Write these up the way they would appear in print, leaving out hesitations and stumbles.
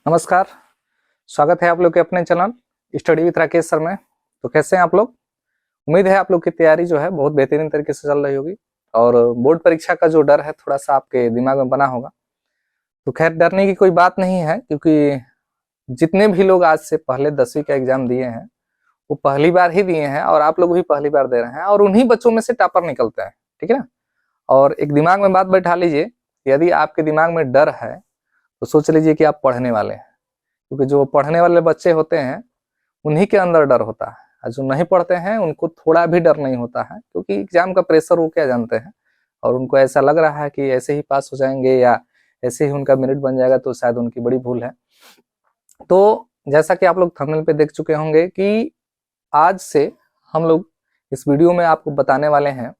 नमस्कार। स्वागत है आप लोग के अपने channel study with Rakesh sir में। तो कैसे हैं आप लोग? उम्मीद है आप लोग की तैयारी जो है बहुत बेहतरीन तरीके से चल रही होगी और बोर्ड परीक्षा का जो डर है थोड़ा सा आपके दिमाग में बना होगा। तो खैर डरने की कोई बात नहीं है, क्योंकि जितने भी लोग आज से पहले 10वीं का एग्जाम दिए हैं वो पहली बार ही दिए हैं और आप लोग भी पहली बार दे रहे हैं और उन्हीं बच्चों में से टॉपर निकलते हैं, ठीक है ना। और एक दिमाग में बात बैठा लीजिए, यदि आपके दिमाग में डर है तो सोच लीजिए कि आप पढ़ने वाले हैं, क्योंकि जो पढ़ने वाले बच्चे होते हैं उन्हीं के अंदर डर होता है और जो नहीं पढ़ते हैं उनको थोड़ा भी डर नहीं होता है, क्योंकि एग्जाम का प्रेशर वो क्या जानते हैं और उनको ऐसा लग रहा है कि ऐसे ही पास हो जाएंगे या ऐसे ही उनका मेरिट बन जाएगा, तो शायद उनकी बड़ी भूल है। तो जैसा कि आप लोग थंबनेल पे देख चुके होंगे कि आज से हम लोग इस वीडियो में आपको बताने वाले हैं,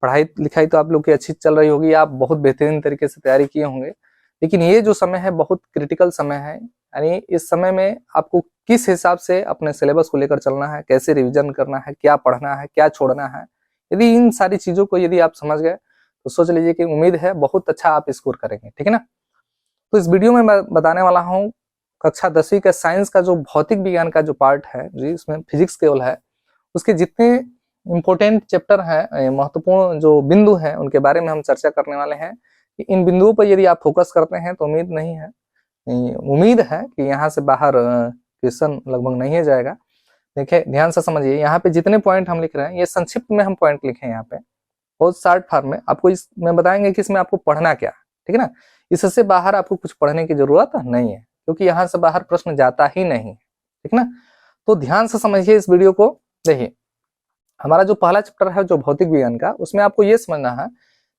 पढ़ाई लिखाई तो आप लोग की अच्छी चल रही होगी, आप बहुत बेहतरीन तरीके से तैयारी किए होंगे, लेकिन ये जो समय है बहुत क्रिटिकल समय है। यानी इस समय में आपको किस हिसाब से अपने सिलेबस को लेकर चलना है, कैसे रिवीजन करना है, क्या पढ़ना है, क्या छोड़ना है, यदि इन सारी चीजों को यदि आप समझ गए तो सोच लीजिए कि उम्मीद है बहुत अच्छा आप स्कोर करेंगे, ठीक है ना। तो इस वीडियो में मैं बताने वाला हूँ कक्षा 10वीं का साइंस का जो भौतिक विज्ञान का जो पार्ट है, जिसमें फिजिक्स केवल है, उसके जितने इंपॉर्टेंट चैप्टर हैं, महत्वपूर्ण जो बिंदु हैं, उनके बारे में हम चर्चा करने वाले हैं कि इन बिंदुओं पर यदि आप फोकस करते हैं तो उम्मीद है कि यहाँ से बाहर क्वेश्चन लगभग नहीं जाएगा। देखिए ध्यान से समझिए, यहाँ पे जितने पॉइंट हम लिख रहे हैं ये संक्षिप्त में हम पॉइंट लिखे हैं, यहाँ पे बहुत शॉर्ट फॉर्म में आपको इसमें बताएंगे कि इसमें आपको पढ़ना क्या है, ठीक है ना। इससे बाहर आपको कुछ पढ़ने की जरूरत नहीं है, क्योंकि यहाँ से बाहर प्रश्न जाता ही नहीं है, ठीक ना। तो ध्यान से समझिए इस वीडियो को। देखिए हमारा जो पहला चैप्टर है जो भौतिक विज्ञान का, उसमें आपको ये समझना है,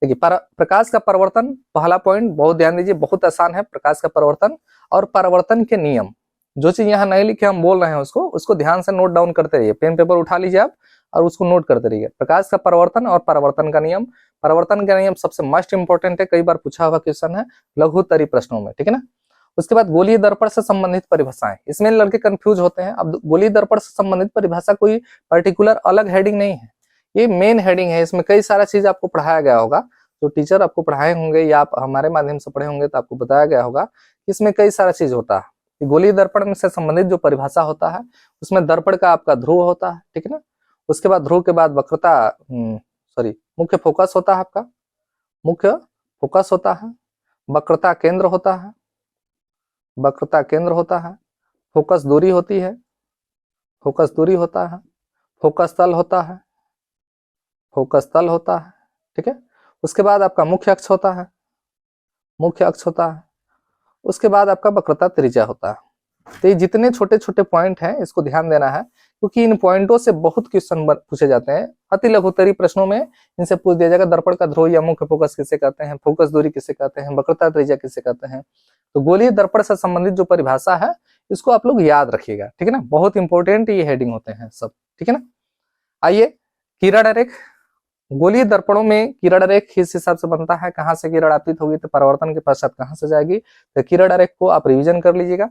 देखिए प्रकाश का परिवर्तन पहला पॉइंट, बहुत ध्यान दीजिए, बहुत आसान है। प्रकाश का परिवर्तन और परावर्तन के नियम, जो चीज यहाँ नहीं लिखे हम बोल रहे हैं उसको ध्यान से नोट डाउन करते रहिए, पेन पेपर उठा लीजिए आप और उसको नोट करते रहिए। प्रकाश का परिवर्तन और परावर्तन का नियम। परिवर्तन का नियम सबसे मस्ट इंपॉर्टेंट है, कई बार पूछा हुआ क्वेश्चन है लघुत्तरी प्रश्नों में, ठीक है ना। उसके बाद गोलीय दर्पण से संबंधित परिभाषाएं, इसमें लड़के कंफ्यूज होते हैं। अब गोलीय दर्पण से संबंधित परिभाषा कोई पर्टिकुलर अलग हेडिंग नहीं है, ये मेन हेडिंग है। इसमें कई सारा चीज आपको पढ़ाया गया होगा, जो टीचर आपको पढ़ाए होंगे या आप हमारे माध्यम से पढ़े होंगे तो आपको बताया गया होगा कि इसमें कई सारा चीज होता है। गोलीय दर्पण में से संबंधित जो परिभाषा होता है उसमें दर्पण का आपका ध्रुव होता है, ठीक है ना। उसके बाद ध्रुव के बाद वक्रता मुख्य फोकस होता है, आपका मुख्य फोकस होता है, वक्रता केंद्र होता है, वक्रता केंद्र होता है, फोकस दूरी होती है, फोकस दूरी होता है, फोकस तल होता है, फोकस तल होता है, ठीक है। उसके बाद आपका मुख्य अक्ष होता है, मुख्य अक्ष होता है। उसके बाद आपका वक्रता त्रिज्या होता है। तो ये जितने छोटे छोटे पॉइंट हैं इसको ध्यान देना है, क्योंकि इन पॉइंटों से बहुत क्वेश्चन पूछे जाते हैं। अति लघुत्तरी प्रश्नों में इनसे पूछ दिया जाएगा दर्पण का ध्रुव या मुख्य फोकस किसे कहते हैं, फोकस दूरी किसे कहते हैं, वक्रता त्रिज्या किसे कहते हैं। तो गोलीय दर्पण से संबंधित जो परिभाषा है इसको आप लोग याद रखिएगा, ठीक है ना। बहुत इंपॉर्टेंट ये हेडिंग होते हैं सब, ठीक है ना। आइए, किरण रेख, गोलीय दर्पणों में किरण रेख किस हिसाब से बनता है, कहां से किरण आपतित होगी तो परावर्तन के पश्चात कहां से जाएगी, तो किरण रेख को आप रिवीजन कर लीजिएगा।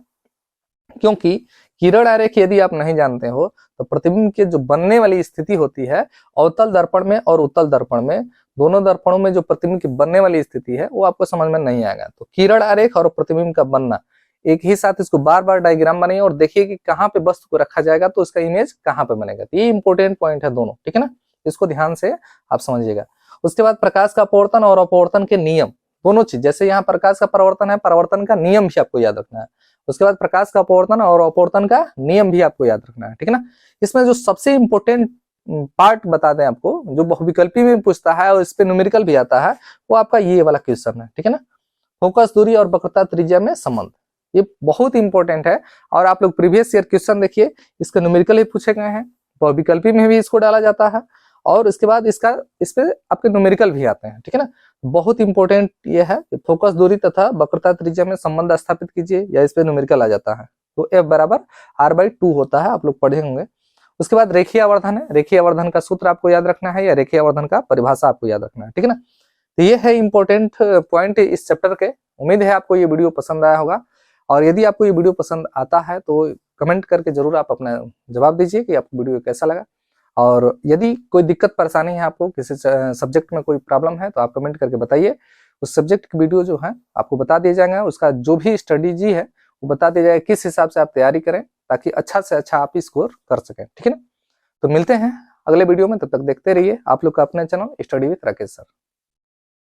क्योंकि किरण आरेख यदि आप नहीं जानते हो तो प्रतिबिंब के जो बनने वाली स्थिति होती है अवतल दर्पण में और उत्तल दर्पण में, दोनों दर्पणों में जो प्रतिबिंब की बनने वाली स्थिति है वो आपको समझ में नहीं आएगा। तो किरण आरेख और प्रतिबिंब का बनना एक ही साथ, इसको बार बार डायग्राम बनाइए और देखिए कि कहाँ पे वस्तु को रखा जाएगा तो उसका इमेज कहाँ पे बनेगा। तो ये इंपॉर्टेंट पॉइंट है दोनों, ठीक है ना, इसको ध्यान से आप समझिएगा। उसके बाद प्रकाश का अपवर्तन और अपवर्तन के नियम, दोनों चीज, जैसे यहाँ प्रकाश का परिवर्तन है, परिवर्तन का नियम भी आपको याद रखना है। उसके बाद प्रकाश का अपवर्तन और अपवर्तन का नियम भी आपको याद रखना है, ठीक है ना। इसमें जो सबसे इंपॉर्टेंट पार्ट बता दें आपको, जो बहुविकल्पी में पूछता है और इस पे न्यूमेरिकल भी आता है, वो आपका ये वाला क्वेश्चन है, ठीक है ना। फोकस दूरी और वक्रता त्रिज्या में संबंध, ये बहुत इंपॉर्टेंट है। और आप लोग प्रीवियस ईयर क्वेश्चन देखिए, इसके न्यूमेरिकल ही पूछे गए हैं, बहुविकल्पी में भी इसको डाला जाता है और इसके बाद इस पे आपके न्यूमेरिकल भी आते हैं, ठीक है ना। बहुत इंपॉर्टेंट ये है कि फोकस दूरी तथा वक्रता त्रिज्या में संबंध स्थापित कीजिए या इस पे न्यूमेरिकल आ जाता है। तो F बराबर R/2 होता है, आप लोग पढ़े होंगे। उसके बाद रेखीय आवर्धन है, रेखीय आवर्धन का सूत्र आपको याद रखना है या रेखीय आवर्धन का परिभाषा आपको याद रखना है, ठीक है ना। तो ये है इंपॉर्टेंट पॉइंट इस चैप्टर के। उम्मीद है आपको ये वीडियो पसंद आया होगा और यदि आपको ये वीडियो पसंद आता है तो कमेंट करके जरूर आप अपना जवाब दीजिए कि आपको वीडियो कैसा लगा। और यदि कोई दिक्कत परेशानी है, आपको किसी सब्जेक्ट में कोई प्रॉब्लम है तो आप कमेंट करके बताइए, उस सब्जेक्ट की वीडियो जो है आपको बता दिए जाएंगे। उसका जो भी स्ट्रेटेजी है वो बता दिया जाए किस हिसाब से आप तैयारी करें ताकि अच्छा से अच्छा आप स्कोर कर सकें, ठीक है ना। तो मिलते हैं अगले वीडियो में, तब तक देखते रहिए आप लोग का अपना channel study with Rakesh sir.